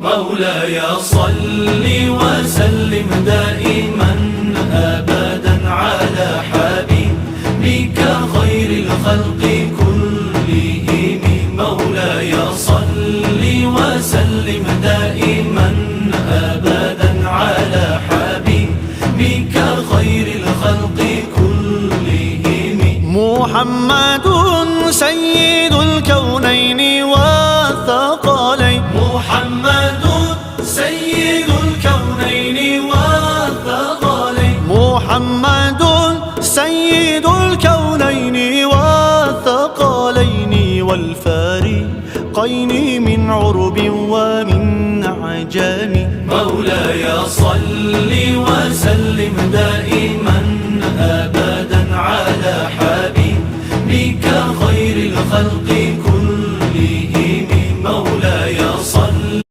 مولاي صل وسلم دائما أبدا على حبيبك خير الخلق كلهم. مولاي صل وسلم دائما أبدا على حبيبك خير الخلق كلهم. محمد سيد الكونين والثقلين. محمد سيد الكونين والثقلين. محمد سيد الكونين والثقلين والفارقين من عرب ومن عجم. مولاي صل وسلم دائما أبدا على حبيبك خير الخلق